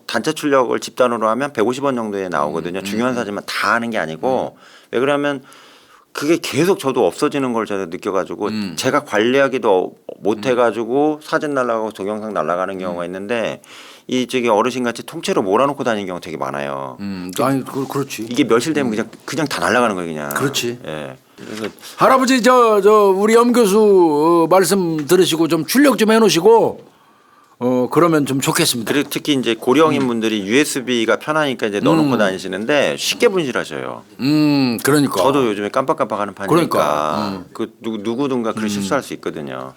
단체 출력을 집단으로 하면 150원 정도에 나오거든요. 중요한 사진만 다 하는 게 아니고 왜 그러면 그게 계속 저도 없어지는 걸 제가 느껴가지고 제가 관리하기도 못해가지고 사진 날라가고 동영상 날라가는 경우가 있는데 이 저기 어르신 같이 통째로 몰아놓고 다니는 경우 되게 많아요. 아니 그렇지. 이게 멸실되면 그냥 다 날라가는 거예요 그냥. 그렇지. 예. 그래서 할아버지 저 우리 염 교수 말씀 들으시고 좀 출력 좀 해놓으시고 그러면 좀 좋겠습니다. 그리고 특히 이제 고령인 분들이 USB가 편하니까 이제 넣어놓고 다니시는데 쉽게 분실하셔요. 그러니까. 저도 요즘에 깜빡깜빡하는 판이니까 그러니까. 그 누구든가 그런 실수할 수 있거든요.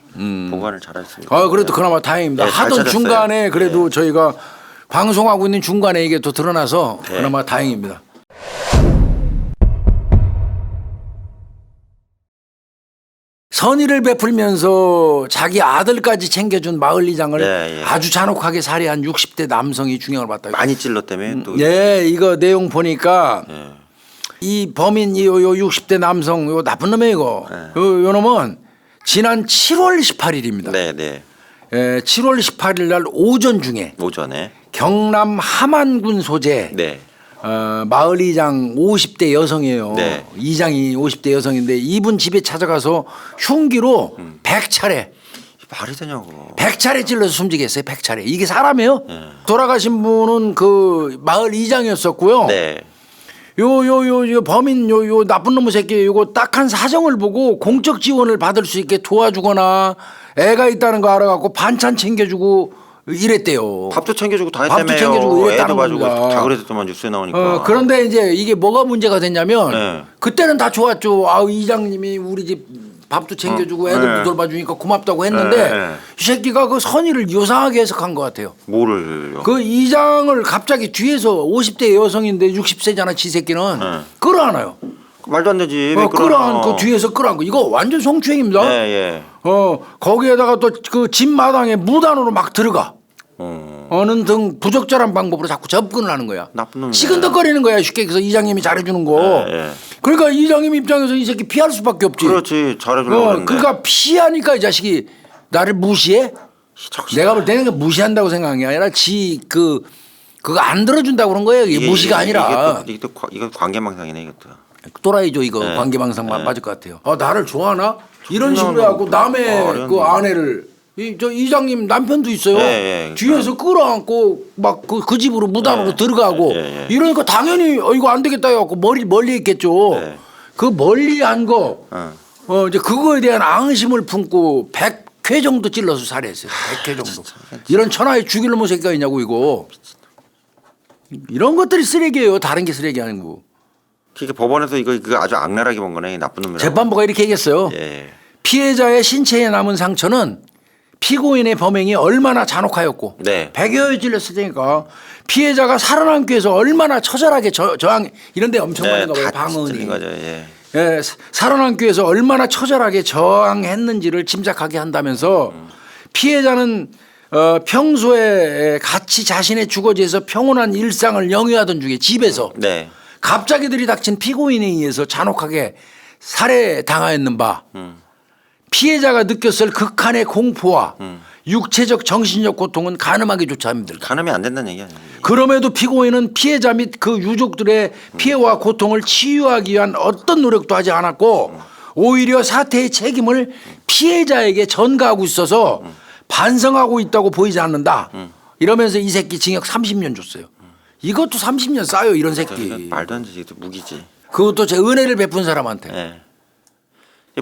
보관을 잘했습니다. 아 그래도 그나마 다행입니다. 네, 잘 하던 찾았어요. 중간에 그래도 저희가 방송하고 있는 중간에 이게 또 드러나서 네. 그나마 다행입니다. 선의를 베풀면서 자기 아들까지 챙겨준 마을리장을 네, 예. 아주 잔혹하게 살해한 60대 남성이 중형을 받다. 많이 찔렀다며 또. 네, 이거 내용 보니까 예. 이 범인 요 60대 남성 요 나쁜 놈이에요 이거. 요 놈은 지난 7월 18일입니다. 네, 네. 7월 18일 날 오전 중에 오전에. 경남 함안군 소재 네. 마을 이장 50대 여성이에요. 네. 이장이 50대 여성인데 이분 집에 찾아가서 흉기로 100차례 말이 되냐고. 100차례 찔러서 숨지게 했어요. 100차례. 이게 사람이에요? 네. 돌아가신 분은 그 마을 이장이었었고요. 네. 요 범인 요 나쁜 놈의 새끼 요거 딱한 사정을 보고 공적 지원을 받을 수 있게 도와주거나 애가 있다는 거 알아갖고 반찬 챙겨주고 이랬대요. 밥도 챙겨주고 다 밥도 했다며요. 챙겨주고 이랬다는 애도 봐주고 겁니다. 다 그랬더만 뉴스에 나오니까. 그런데 이제 이게 뭐가 문제가 됐냐면 네. 그때는 다 좋았죠. 아 이장님이 우리 집 밥도 챙겨주고 애들도 네. 돌봐주니까 고맙다고 했는데 네. 이 새끼가 그 선의를 요상하게 해석한 것 같아요. 뭐를요? 그 이장을 갑자기 뒤에서 50대 여성인데 60세잖아 지 새끼는 네. 끌어안아요. 말도 안 되지. 왜 끌어안고 뒤에서 끌어안고 이거 완전 성추행입니다. 예, 예. 거기에다가 또 그 집 마당에 무단으로 막 들어가. 어느 등 부적절한 방법으로 자꾸 접근을 하는 거야. 나쁜 놈이네. 시근덕거리는 거야 쉽게. 그래서 이장님이 잘해주는 거. 예, 예. 그러니까 이장님 입장에서 이 새끼 피할 수밖에 없지. 그렇지. 잘해주려고 그랬는데. 그러니까 피하니까 이 자식이 나를 무시해? 내가 볼 때는 무시한다고 생각한 게 아니라 그거 안 들어준다고 그런 거예요. 이게 무시가 아니라. 이거 관계망상이네 이것도. 또라이죠 이거. 네. 관계망상만 네. 맞을 것 같아요. 나를 좋아하나? 이런 그냥 식으로 해갖고 남의 어려운 그 거. 아내를 저 이장님 남편도 있어요. 예, 예. 뒤에서 끌어안고 막 그 집으로 무단으로 예. 들어가고 예, 예. 이러니까 당연히 이거 안 되겠다 해갖고 멀리 있겠죠. 예. 그 멀리 한 거 이제 그거에 대한 앙심을 품고 100회 정도 찔러서 살해했어요. 100회 정도. 이런 천하의 죽일 놈의 새끼가 있냐고 이거. 이런 것들이 쓰레기예요. 다른 게 쓰레기 아니고. 그러니까 법원에서 이거 아주 악랄하게 본 거네. 나쁜 놈이라고. 재판부가 이렇게 얘기했어요. 예. 피해자의 신체에 남은 상처는 피고인의 범행이 얼마나 잔혹하였고 네. 100여에 찔렸으니까 피해자가 살아남기 위해서 얼마나 처절하게 저항 이런 데 엄청 많이 나와요. 다 틀린 방언이. 거죠. 예. 예, 살아남기 위해서 얼마나 처절하게 저항했는지를 짐작하게 한다면서 피해자는 평소에 같이 자신의 주거지에서 평온한 일상을 영위하던 중에 집에서 네. 갑자기 들이닥친 피고인에 의해서 잔혹하게 살해당하였는 바 피해자가 느꼈을 극한의 공포와 육체적 정신적 고통은 가늠하기조차 힘들다. 가늠이 안 된다는 얘기 아니에요. 그럼에도 피고인은 피해자 및 그 유족들의 피해와 고통을 치유하기 위한 어떤 노력도 하지 않았고 오히려 사태의 책임을 피해자에게 전가하고 있어서 반성하고 있다고 보이지 않는다. 이러면서 이 새끼 징역 30년 줬어요. 이것도 30년 싸요 이런 새끼. 말도 안 되지. 이것도 무기지. 그것도 제 은혜를 베푼 사람한테. 예.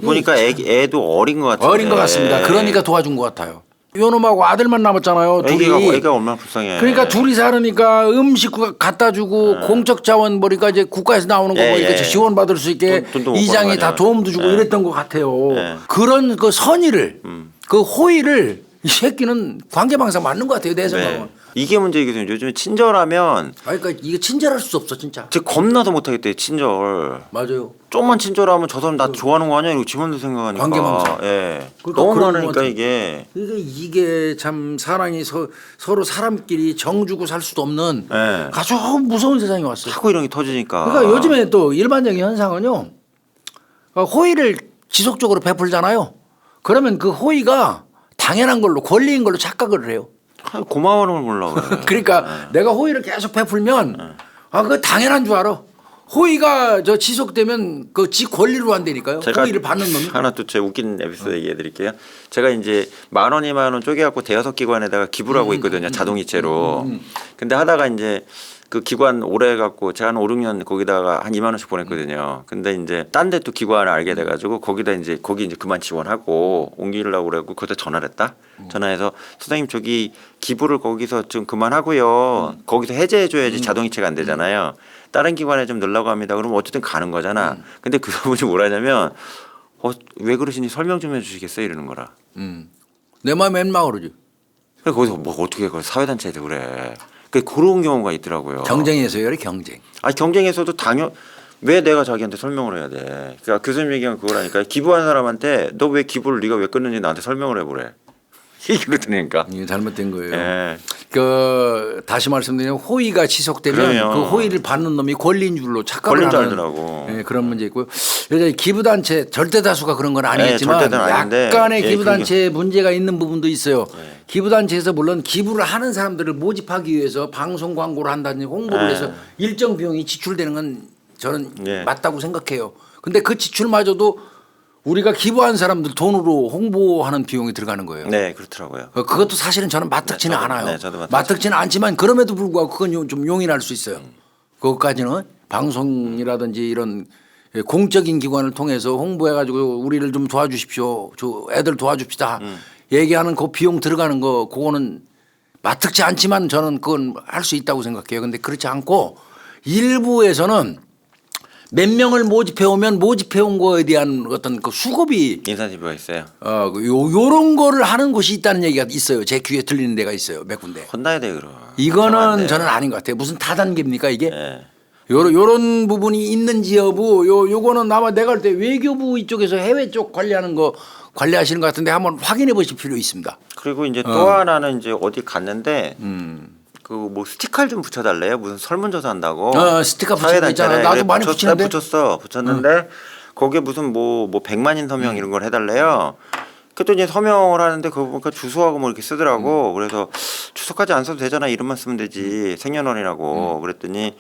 보니까 애도 어린 것 같은데. 어린 것 같습니다. 그러니까 도와준 것 같아요. 요놈하고 아들만 남았잖아요. 둘이. 애가 얼마나 불쌍해. 그러니까 둘이 살으니까 음식 갖다 주고 공적 자원 보니까 이제 국가에서 나오는 거 예, 보니까 예. 지원 받을 수 있게 돈도 못 이장이 벌고 다 말이야. 도움도 주고 예. 이랬던 것 같아요. 예. 그런 그 선의를 그 호의를 이 새끼는 관계망상 맞는 것 같아요 내 생각은. 네. 이게 문제이거든요. 요즘에 친절하면 그러니까 이게 친절할 수 없어 진짜. 제 겁나도 못하겠대 친절. 맞아요. 좀만 친절하면 저 사람 나 좋아하는 거 아니야? 이러고 지원도 생각하니까. 관계망상. 예. 그러니까 너무 그런 많으니까 것 같아. 이게. 이게 참 사랑이 서로 사람끼리 정 주고 살 수도 없는 예. 아주 무서운 세상이 왔어요. 자꾸 이런 게 터지니까. 그러니까 요즘에 또 일반적인 현상은요. 호의를 지속적으로 베풀잖아요. 그러면 그 호의가 당연한 걸로 권리인 걸로 착각을 해요. 아유, 고마워하는 걸 몰라 그래. 그러니까 내가 호의를 계속 베풀면 그거 당연한 줄 알아. 호의가 저 지속되면 그 지 권리로 한다니까요. 호의를 받는 놈이. 하나 또 제 웃긴 에피소드 얘기해 드릴게요. 제가 이제 10,000원, 20,000원 쪼개갖고 대여섯 기관에다가 기부를 하고 있거든요. 자동이체로. 근데 하다가 이제 그 기관 오래 갖고 제가 한 5, 6년 거기다가 한 2만 원씩 보냈거든요. 근데 이제 딴 데 또 기관을 알게 돼가지고 거기 이제 그만 지원하고 옮기려고 그래갖고 그때 전화를 했다. 전화해서 선생님 저기 기부를 거기서 좀 그만하고요. 거기서 해제해줘야지 자동이체가 안 되잖아요. 다른 기관에 좀 넣으려고 합니다. 그러면 어쨌든 가는 거잖아. 근데 그분이 뭐라냐면 왜 그러시니 설명 좀 해주시겠어요? 이러는 거라. 내 마음에 엠마 그러지. 그래서 거기서 뭐 어떻게 그걸 사회단체에도 그래. 그런 경우가 있더라고요. 경쟁에서요, 경쟁. 아니 경쟁에서도 왜 내가 자기한테 설명을 해야 돼? 그러니까 교수님 얘기한 그거라니까. 기부한 사람한테 너 왜 기부를 네가 왜 끊는지 나한테 설명을 해보래. 얘기를 들으니까. 이게 잘못된 거예요. 예. 다시 말씀드리면 호의가 지속되면 그래요. 그 호의를 받는 놈이 권리인 줄로 착각을 권리인 줄 하는 알더라고. 그런 문제 있고요. 여전히 기부단체 절대 다수가 그런 건 아니겠지만 절대는 아닌데, 약간의 예, 기부단체에 문제가 있는 부분도 있어요. 기부단체에서 물론 기부를 하는 사람들을 모집하기 위해서 방송 광고를 한다든지 홍보를 예. 해서 일정 비용이 지출되는 건 저는 예. 맞다고 생각해요. 근데 그 지출마저도 우리가 기부한 사람들 돈으로 홍보하는 비용이 들어가는 거예요. 네, 그렇더라고요. 그것도 사실은 저는 맞닥지는 저도, 않아요. 네, 저도 맞닥지는 않지만 그럼에도 불구하고 그건 좀 용인할 수 있어요. 그것까지는 방송이라든지 이런 공적인 기관을 통해서 홍보해가지고 우리를 좀 도와주십시오. 애들 도와줍시다. 얘기하는 그 비용 들어가는 거 그거는 맞닥지 않지만 저는 그건 할 수 있다고 생각해요. 근데 그렇지 않고 일부에서는 몇 명을 모집해 오면 모집해 온 거에 대한 어떤 그 수급이 인사티브가 있어요. 요런 거를 하는 곳이 있다는 얘기가 있어요. 제 귀에 들리는 데가 있어요. 몇 군데. 혼나야 돼 그럼. 이거는 저는 아닌 것 같아요. 무슨 다단계입니까 이게? 네. 요런 부분이 있는지 여부 요거는 아마 내가 할 때 외교부 이쪽에서 해외 쪽 관리하는 거 관리하시는 것 같은데 한번 확인해 보실 필요 있습니다. 그리고 이제 또 하나는 이제 어디 갔는데 그 뭐 스티커를 좀 붙여달래요. 무슨 설문조사 한다고. 스티커 붙이는 거 있잖아. 나도 많이 붙이는데. 붙였는데 거기에 무슨 뭐 100만인 서명 이런 걸 해달래요. 그랬더니 이제 서명을 하는데 그거 보니까 주소하고 뭐 이렇게 쓰더라고. 그래서 주소까지 안 써도 되잖아. 이름만 쓰면 되지. 생년월일하고. 그랬더니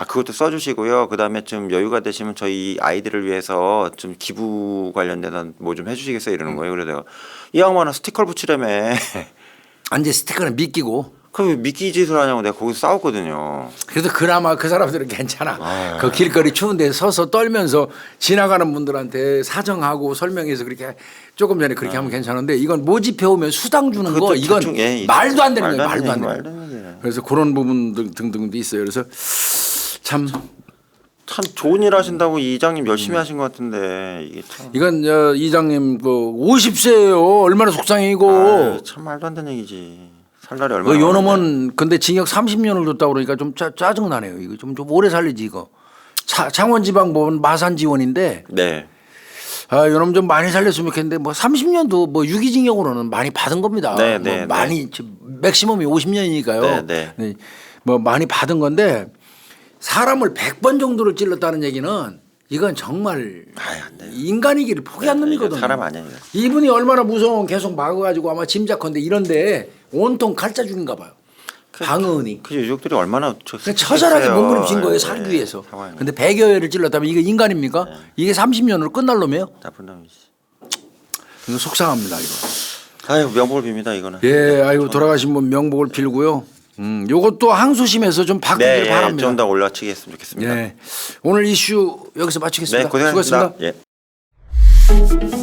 그것도 써주시고요. 그다음에 좀 여유가 되시면 저희 아이들을 위해서 좀 기부 관련돼서 뭐 좀 해주시겠어요? 이러는 거예요. 그래서 내가 이 양반은 스티커를 붙이라며. 이제 스티커는 믿기고. 그 미끼 짓을 하냐고 내가 거기서 싸웠거든요. 그래도 그나마 그 사람들은 괜찮아. 그 길거리 추운 데 서서 떨면서 지나가는 분들한테 사정하고 설명해서 그렇게 조금 전에 그렇게 하면 괜찮은데 이건 모집해 오면 수당 주는 거 그것도 이건 대충, 예, 말도 안 되는 거예요. 말도 말도 안 안 되는 되는 거예요. 거예요. 그래서 그런 부분들 등등도 있어요. 그래서 참 좋은 일 하신다고 이 이장님 열심히 하신 것 같은데 이게 참. 이건 이장님 그 50세예요. 얼마나 속상이고. 참 말도 안 되는 얘기지. 살 날이 얼마나. 요 놈은 근데 징역 30년을 줬다고 그러니까 좀 짜증 나네요. 이거 좀 오래 살리지 이거. 창원지방법원 마산지원인데. 네. 요놈 좀 많이 살렸으면 좋겠는데 뭐 30년도 뭐 유기징역으로는 많이 받은 겁니다. 네, 뭐 네, 많이 맥시멈이 50년이니까요. 네, 네. 뭐 많이 받은 건데 사람을 100번 정도를 찔렀다는 얘기는 이건 정말 안 돼요. 인간이기를 포기한 놈이거든요. 사람 아니에요. 이분이 얼마나 무서운 계속 막아가지고 아마 짐작컨대 이런데 온통 칼자 죽인가 봐요. 방어은이. 그 유족들이 얼마나 처절하게 몸부림친 거예요. 살기 위해서. 근데 100여 회를 찔렀다면 이게 인간입니까? 이게 30년으로 끝날 놈이에요? 나쁜 놈이지. 이거 속상합니다 이거. 아유 명복을 빕니다 이거는. 예, 아이고 돌아가신 분 명복을 빌고요. 요것도 항소심에서 좀 바꾸길 바랍니다. 좀 더 올라치겠으면 좋겠습니다. 네, 오늘 이슈 여기서 마치겠습니다. 네, 고생하셨습니다. 수고하셨습니다. 예.